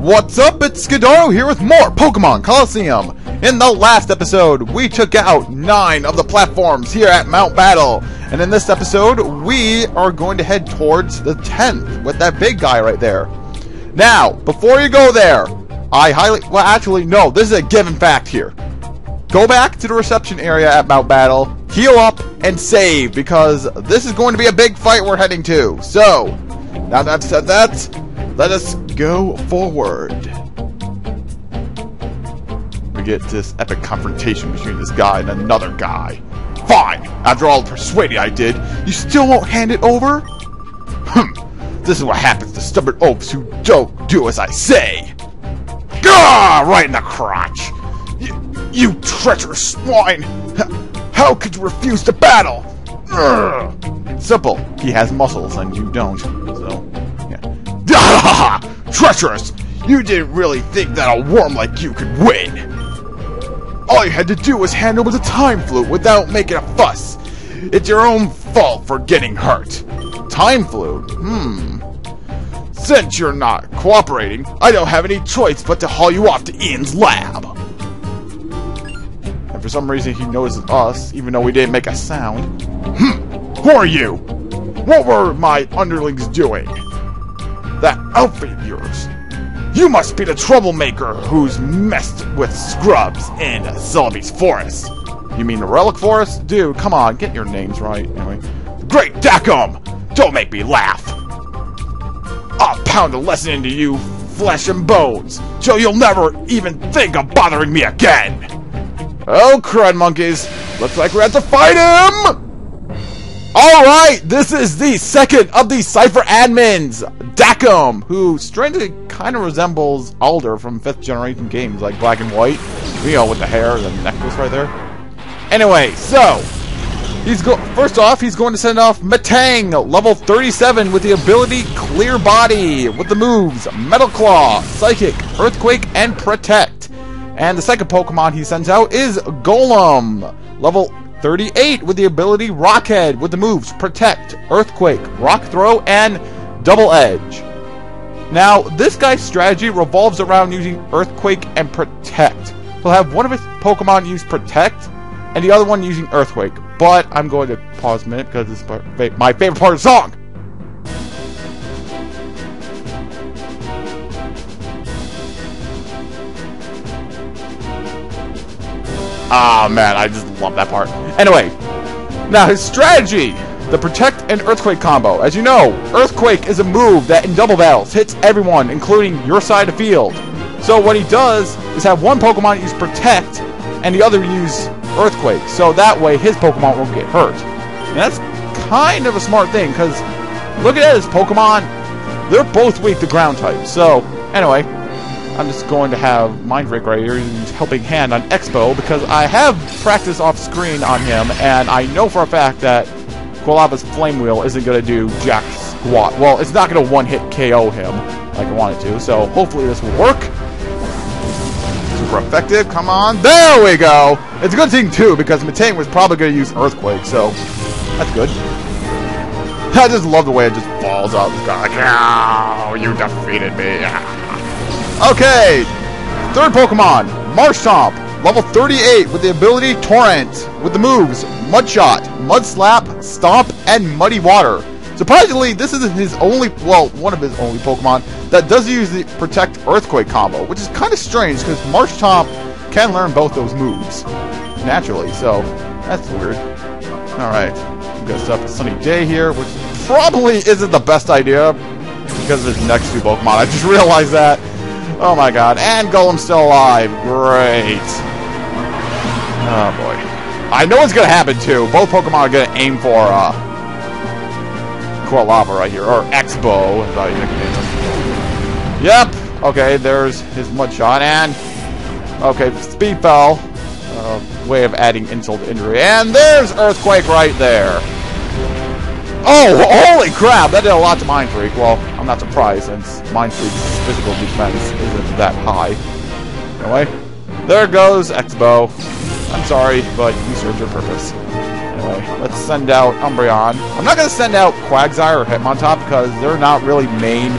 What's up? It's Skidaro here with more Pokemon Colosseum. In the last episode, we took out 9 of the platforms here at Mount Battle. And in this episode, we are going to head towards the 10th with that big guy right there. Now, before you go there, no, this is a given fact here. Go back to the reception area at Mount Battle, heal up, and save, because this is going to be a big fight we're heading to. So, now that I've said that, let us go forward. We get this epic confrontation between this guy and another guy. Fine! After all the persuading I did, you still won't hand it over? This is what happens to stubborn oafs who don't do as I say. Gah! Right in the crotch! You treacherous swine! How could you refuse to battle? Simple. He has muscles and you don't. So, yeah. Treacherous! You didn't really think that a worm like you could win! All you had to do was hand over the time flute without making a fuss. It's your own fault for getting hurt. Time flute? Since you're not cooperating, I don't have any choice but to haul you off to Ian's lab. And for some reason he notices us, even though we didn't make a sound. Who are you? What were my underlings doing? That outfit of yours. You must be the troublemaker who's messed with scrubs in Celebi's forest. You mean the Relic Forest? Dude, come on, get your names right. Anyway. Great Dakim! Don't make me laugh! I'll pound a lesson into you, flesh and bones, so you'll never even think of bothering me again! Oh, crud monkeys. Looks like we have to fight him! Alright, this is the second of the Cipher Admins, Dakim, who strangely kind of resembles Alder from 5th generation games like Black and White. You know, with the hair and the necklace right there. Anyway, so, first off, he's going to send off Matang, level 37, with the ability Clear Body, with the moves Metal Claw, Psychic, Earthquake, and Protect. And the second Pokemon he sends out is Golem, level 38, with the ability Rockhead, with the moves Protect, Earthquake, Rock Throw, and Double Edge. Now, this guy's strategy revolves around using Earthquake and Protect. He'll have one of his Pokemon use Protect, and the other one using Earthquake. But I'm going to pause a minute because this is my favorite part of the song! Ah, man, I just love that part. Anyway, now his strategy, the Protect and Earthquake combo. As you know, Earthquake is a move that in double battles hits everyone, including your side of the field. So what he does is have one Pokemon use Protect and the other use Earthquake. So that way his Pokemon won't get hurt. And that's kind of a smart thing, because look at his Pokemon. They're both weak to ground type. So, anyway, I'm just going to have Mind Break right here, use Helping Hand on Expo, because I have practice off screen on him, and I know for a fact that Quilava's Flame Wheel isn't going to do jack squat. Well, it's not going to one-hit KO him like I want it to, so hopefully this will work. Super effective, come on, there we go! It's a good thing too, because Matang was probably going to use Earthquake, so that's good. I just love the way it just falls out. This guy like, oh, you defeated me. Okay, third Pokemon, Marshtomp, level 38, with the ability Torrent, with the moves Mud Shot, Mud Slap, Stomp, and Muddy Water. Surprisingly, this isn't his only, well, one of his only Pokemon that does use the Protect Earthquake combo, which is kind of strange because Marshtomp can learn both those moves naturally, so that's weird. Alright, we got stuff Sunny Day here, which probably isn't the best idea because of his next two Pokemon. I just realized that. Oh my god, and Golem's still alive. Great. Oh boy. I know what's gonna happen too. Both Pokemon are gonna aim for Quilava right here, or Expo, is how you nickname him. Yep. Okay, there's his Mudshot, and okay, Speed Fell. Way of adding insult to injury, and there's Earthquake right there. Oh, holy crap! That did a lot to Mind Freak. Well, I'm not surprised since Mind Freak's physical defense isn't that high. Anyway, there goes Expo. I'm sorry, but you served your purpose. Anyway, let's send out Umbreon. I'm not going to send out Quagsire or Hitmontop because they're not really main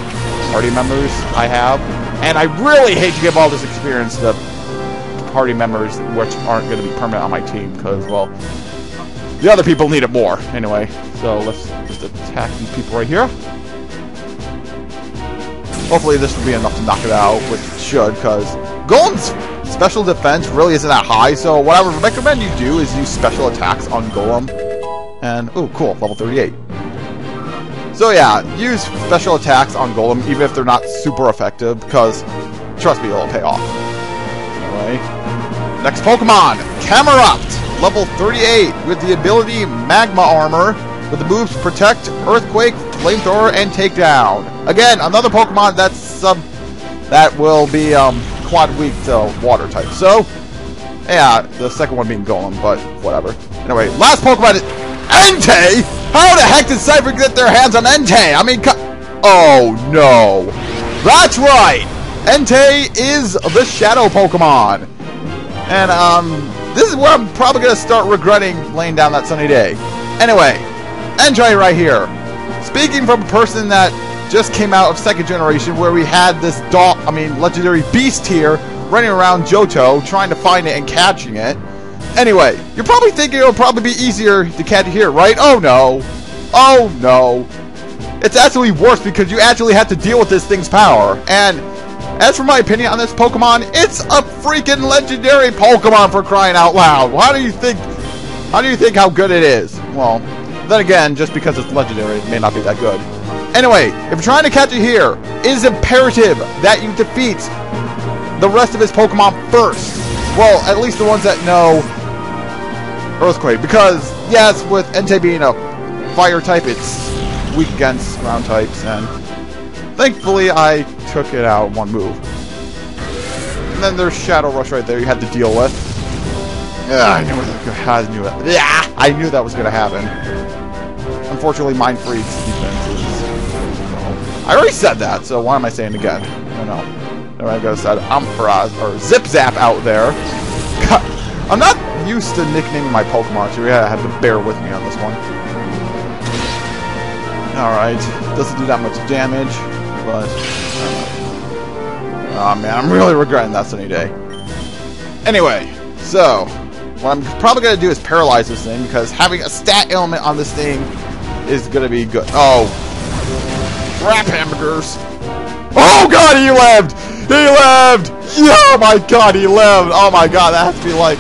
party members I have. And I really hate to give all this experience to party members which aren't going to be permanent on my team, because, well, the other people need it more. Anyway, so let's just attack these people right here. Hopefully this will be enough to knock it out, which it should, because Golem's special defense really isn't that high, so what I would recommend you do is use special attacks on Golem. And, ooh, cool, level 38. So yeah, use special attacks on Golem, even if they're not super effective, because, trust me, it'll pay off. Anyway, next Pokemon, Camerupt, level 38, with the ability Magma Armor, with the moves Protect, Earthquake, Flamethrower, and Takedown. Again, another Pokemon that will be quad weak to water type. So, yeah, the second one being Golem, but whatever. Anyway, last Pokemon is Entei! How the heck did Cipher get their hands on Entei? I mean, oh no. That's right! Entei is the Shadow Pokemon. And, this is where I'm probably going to start regretting laying down that sunny day. Anyway, Entei right here. Speaking from a person that just came out of second generation, where we had this legendary beast here running around Johto, trying to find it and catching it. Anyway, you're probably thinking it'll probably be easier to catch it here, right? Oh no. Oh no. It's actually worse because you actually have to deal with this thing's power. And as for my opinion on this Pokemon, it's a freaking legendary Pokemon, for crying out loud. How do you think how good it is? Well, then again, just because it's legendary, it may not be that good. Anyway, if you're trying to catch it here, it is imperative that you defeat the rest of his Pokemon first. Well, at least the ones that know Earthquake. Because, yes, with Entei being a fire type, it's weak against ground types. And thankfully, I took it out in one move. And then there's Shadow Rush right there you had to deal with. Yeah, I knew it. Yeah, I knew that was going to happen. Unfortunately, Mind Freak's defense is... I already said that, so why am I saying it again? I don't know. I'm going to say Ampharos or Zip Zap out there. God, I'm not used to nicknaming my Pokemon, so you have to bear with me on this one. Alright, doesn't do that much damage, but... oh man, I'm really regretting that sunny day. Anyway, so... what I'm probably going to do is paralyze this thing, because having a stat ailment on this thing is going to be good. Oh. Crap hamburgers. Oh god, he lived! He lived! Oh my god, he lived! Oh my god, that has to be like...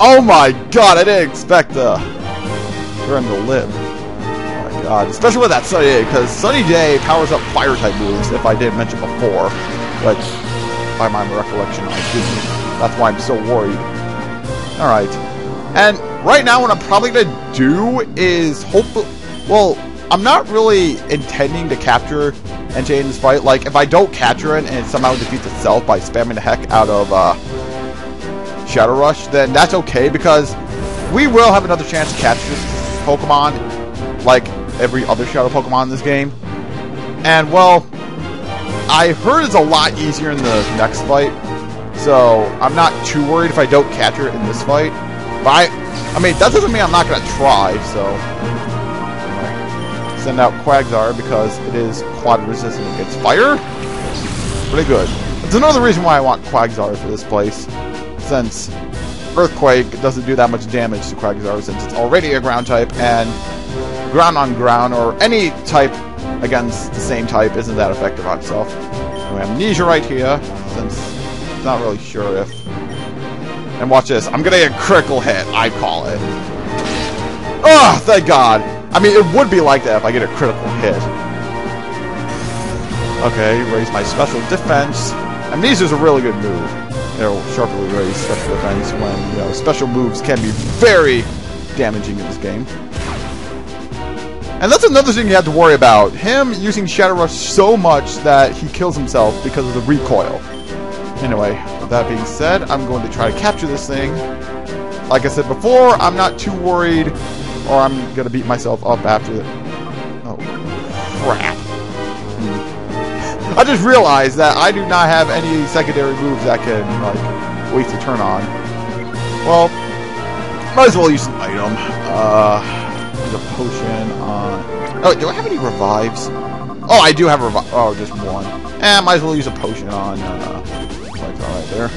oh my god, I didn't expect for him to live. Oh my god. Especially with that Sunny Day, because Sunny Day powers up fire-type moves, if I didn't mention before. Which, by my recollection, I didn't. That's why I'm so worried. Alright. And right now what I'm probably going to do is hopefully... well, I'm not really intending to capture Entei in this fight. Like, if I don't capture it and it somehow defeats itself by spamming the heck out of Shadow Rush, then that's okay, because we will have another chance to capture this Pokemon, like every other Shadow Pokemon in this game. And, well, I heard it's a lot easier in the next fight, so I'm not too worried if I don't capture it in this fight. But I mean, that doesn't mean I'm not going to try, so... send out Quagsire because it is quad resistant against fire. Pretty good. That's another reason why I want Quagsire for this place, since Earthquake doesn't do that much damage to Quagsire since it's already a ground type, and ground on ground or any type against the same type isn't that effective on itself. We have Amnesia right here, since I'm not really sure if... and watch this. I'm gonna get a critical hit, I call it. Oh, thank God. I mean, it would be like that if I get a critical hit. Okay, raise my special defense. Amnesia is a really good move. It'll sharply raise special defense when, you know, special moves can be very damaging in this game. And that's another thing you have to worry about. Him using Shadow Rush so much that he kills himself because of the recoil. Anyway, with that being said, I'm going to try to capture this thing. Like I said before, I'm not too worried, or I'm going to beat myself up after it. Oh, crap. I just realized that I do not have any secondary moves that can, like, waste a turn on. Well, might as well use an item. Use a potion on... oh, do I have any revives? Oh, I do have a oh, just one. Might as well use a potion on, like right there.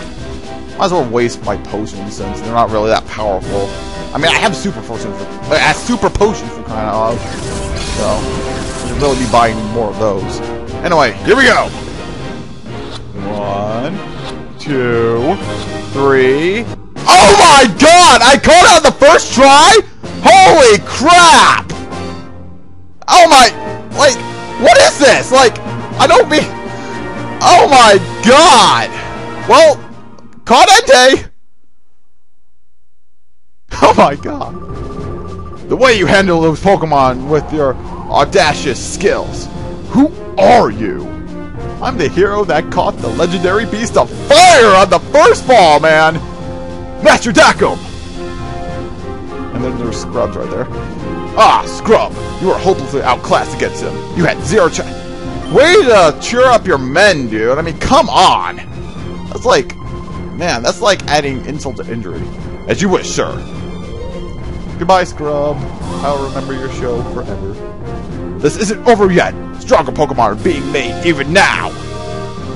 Might as well waste my potions since they're not really that powerful. I mean, I have super potions for crying out loud. So, I should really be buying more of those. Anyway, here we go. 1, 2, 3. Oh my god! I caught it on the first try? Holy crap! Oh my... Like, what is this? Like, I don't mean... Oh my god! Well, Cadente! Oh my god. The way you handle those Pokemon with your audacious skills. Who are you? I'm the hero that caught the legendary beast of fire on the first fall, man! Master Dakim! And then there's Scrubs right there. Ah, Scrub! You were hopelessly outclassed against him. You had 0 chance. Way to cheer up your men, dude. I mean, come on! That's like... Man, that's like adding insult to injury. As you wish, sir. Goodbye, Scrub. I'll remember your show forever. This isn't over yet. Stronger Pokemon are being made even now.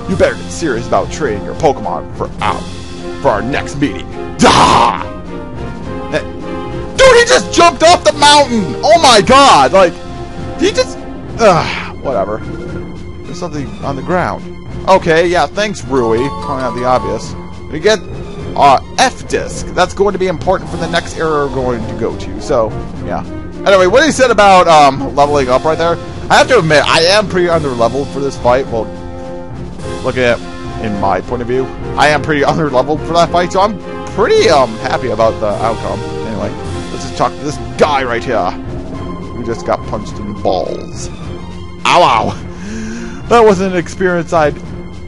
You better get serious about training your Pokemon for our next meeting. Dah! Dude, he just jumped off the mountain! Oh my god! Like, he just... whatever. There's something on the ground. Okay, yeah, thanks, Rui. Calling out the obvious. We get F-Disc. That's going to be important for the next era we're going to go to. So, yeah. Anyway, what he said about leveling up right there, I have to admit, I am pretty under-leveled for this fight. Well, looking at in my point of view, I am pretty under-leveled for that fight, so I'm pretty happy about the outcome. Anyway, let's just talk to this guy right here who just got punched in the balls. Ow, ow. That wasn't an experience I'd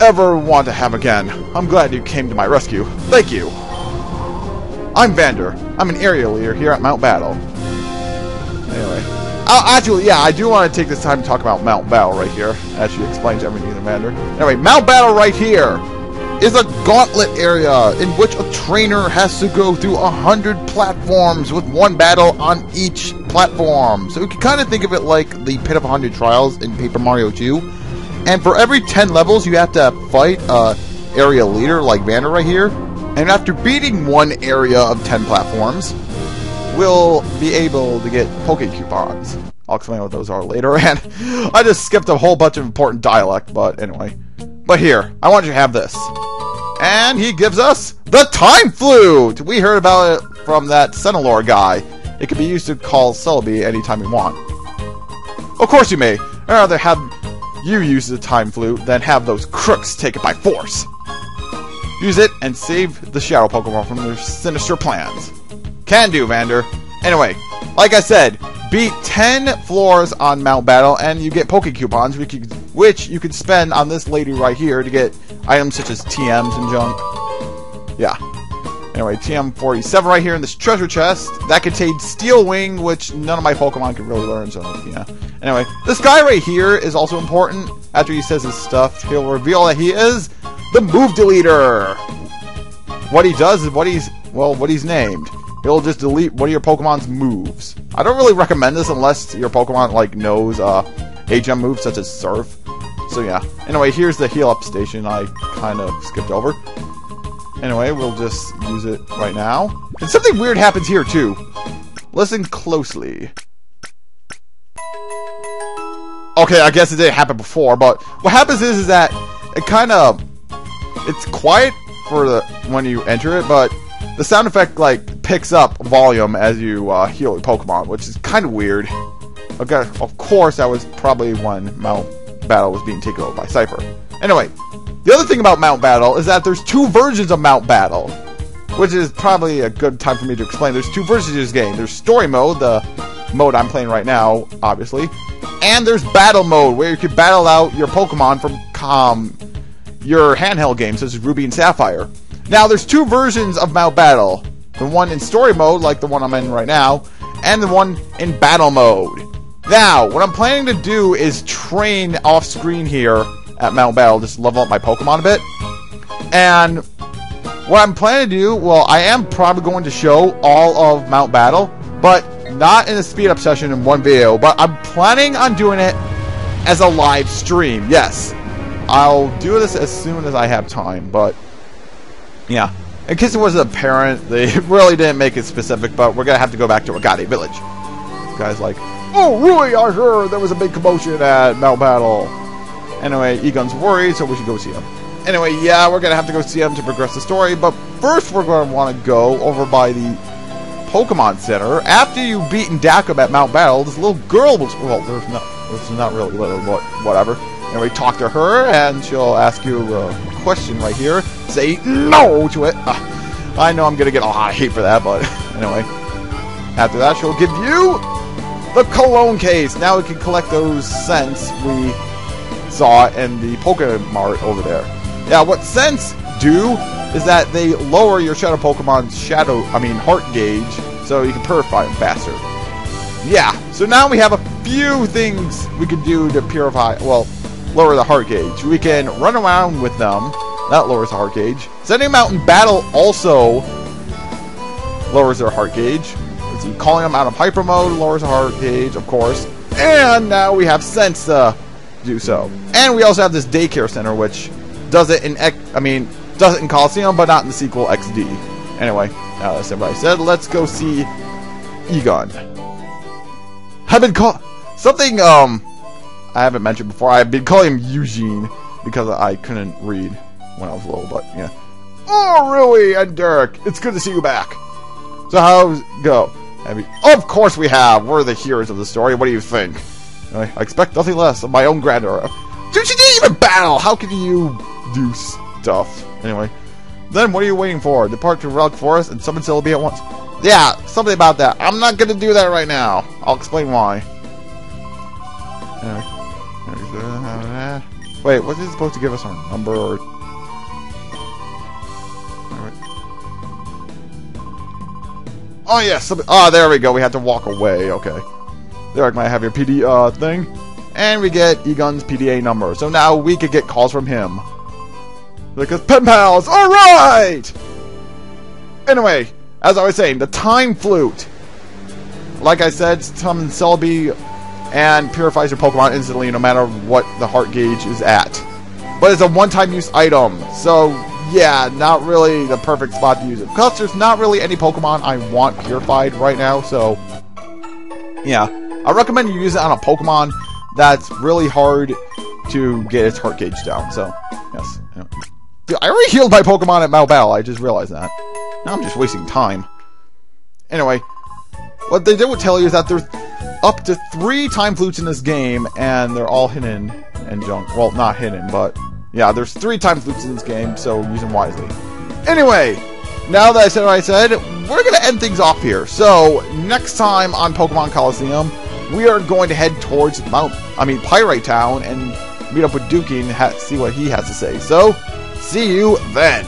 ever want to have again. I'm glad you came to my rescue. Thank you. I'm Vander. I'm an area leader here at Mount Battle. Anyway. Actually, yeah, I do want to take this time to talk about Mount Battle right here, as she explains everything to Vander. Anyway, Mount Battle right here is a gauntlet area in which a trainer has to go through 100 platforms with one battle on each platform. So you can kind of think of it like the Pit of 100 Trials in Paper Mario 2. And for every 10 levels, you have to fight a area leader like Vander right here. And after beating one area of 10 platforms, we'll be able to get Poke Coupons. I'll explain what those are later. And I just skipped a whole bunch of important dialect, but anyway. But here, I want you to have this. And he gives us the Time Flute! We heard about it from that Senilor guy. It can be used to call Celebi anytime you want. Of course you may. I'd rather have you use the Time Flute than have those crooks take it by force. Use it and save the Shadow Pokemon from their sinister plans. Can do, Vander. Anyway, like I said, beat 10 floors on Mount Battle and you get Poke Coupons, which you can spend on this lady right here to get items such as TMs and junk. Yeah. Anyway, TM47 right here in this treasure chest. That contains Steel Wing, which none of my Pokemon can really learn, so yeah. Anyway, this guy right here is also important. After he says his stuff, he'll reveal that he is the Move Deleter. What he does is what he's named. He'll just delete one of your Pokemon's moves. I don't really recommend this unless your Pokemon, like, knows HM moves such as Surf. So yeah. Anyway, here's the heal up station I kind of skipped over. Anyway, we'll just use it right now. And something weird happens here, too. Listen closely. Okay, I guess it didn't happen before, but what happens is that it kind of... It's quiet for when you enter it, but the sound effect, like, picks up volume as you heal your Pokemon, which is kind of weird. Okay, of course, that was probably when Mount Battle was being taken over by Cipher. Anyway, the other thing about Mount Battle is that there's 2 versions of Mount Battle, which is probably a good time for me to explain. There's 2 versions of this game. There's Story Mode, the mode I'm playing right now, obviously, and there's Battle Mode, where you can battle out your Pokemon from your handheld games, such as Ruby and Sapphire. Now, there's 2 versions of Mount Battle. The one in Story Mode, like the one I'm in right now, and the one in Battle Mode. Now, what I'm planning to do is train off-screen here at Mount Battle, just level up my Pokemon a bit. And what I'm planning to do, well, I am probably going to show all of Mount Battle, but not in a speed-up session in one video, but I'm planning on doing it as a live stream. Yes, I'll do this as soon as I have time, but yeah. In case it wasn't apparent, they really didn't make it specific, but we're going to have to go back to Agate Village. This guy's like, oh, really? I heard there was a big commotion at Mount Battle. Anyway, Egon's worried, so we should go see him. Anyway, yeah, we're going to have to go see him to progress the story, but first we're going to want to go over by the Pokemon Center. After you've beaten Dakim at Mount Battle, this little girl will... Well, there's not really little, but whatever. Anyway, talk to her, and she'll ask you a question right here. Say no to it. I know I'm going to get a lot of hate for that, but anyway. After that, she'll give you the Cologne case. Now we can collect those scents we saw in the Pokemart over there. Yeah, what scents do is that they lower your shadow Pokemon's heart gauge, so you can purify them faster. Yeah, so now we have a few things we can do to purify, well, lower the heart gauge. We can run around with them. That lowers the heart gauge. Sending them out in battle also lowers their heart gauge. Let's see, calling them out of hyper mode lowers the heart gauge, of course. And now we have sense to do so. And we also have this daycare center, which does it in does it in Colosseum, but not in the sequel XD. Anyway, now that's everybody said. Let's go see Egon. I've been something I haven't mentioned before. I've been calling him Eugene because I couldn't read when I was little, but yeah. Oh, really? And Derek, it's good to see you back. So how's it go? Of course we have. We're the heroes of the story. What do you think? I expect nothing less of my own grandeur. Dude, you didn't even battle! How can you do stuff? Anyway, then what are you waiting for? Depart to Relic Forest and summon Celebi at once. Yeah, something about that. I'm not gonna do that right now. I'll explain why. Anyway. Wait, was it supposed to give us our number or... Oh, yes. Oh, there we go. We had to walk away. Okay. There, I might have your PD thing. And we get Egon's PDA number. So now we could get calls from him. Because pen pals! Alright! Anyway, as I was saying, the Time Flute. Like I said, summons Celebi and purifies your Pokemon instantly no matter what the heart gauge is at. But it's a one-time use item. So, yeah, not really the perfect spot to use it. Because there's not really any Pokemon I want purified right now, so... yeah. I recommend you use it on a Pokemon that's really hard to get its heart gauge down, so... yes. Dude, I already healed my Pokemon at Mount Battle, I just realized that. Now I'm just wasting time. Anyway, what they didn't tell you is that there's up to 3 Time Flutes in this game, and they're all hidden and junk. Well, not hidden, but yeah, there's 3 Time Flutes in this game, so use them wisely. Anyway, now that I said what I said, we're going to end things off here. So, next time on Pokemon Colosseum, we are going to head towards Pyrite Town and meet up with Dookie and see what he has to say. So, see you then.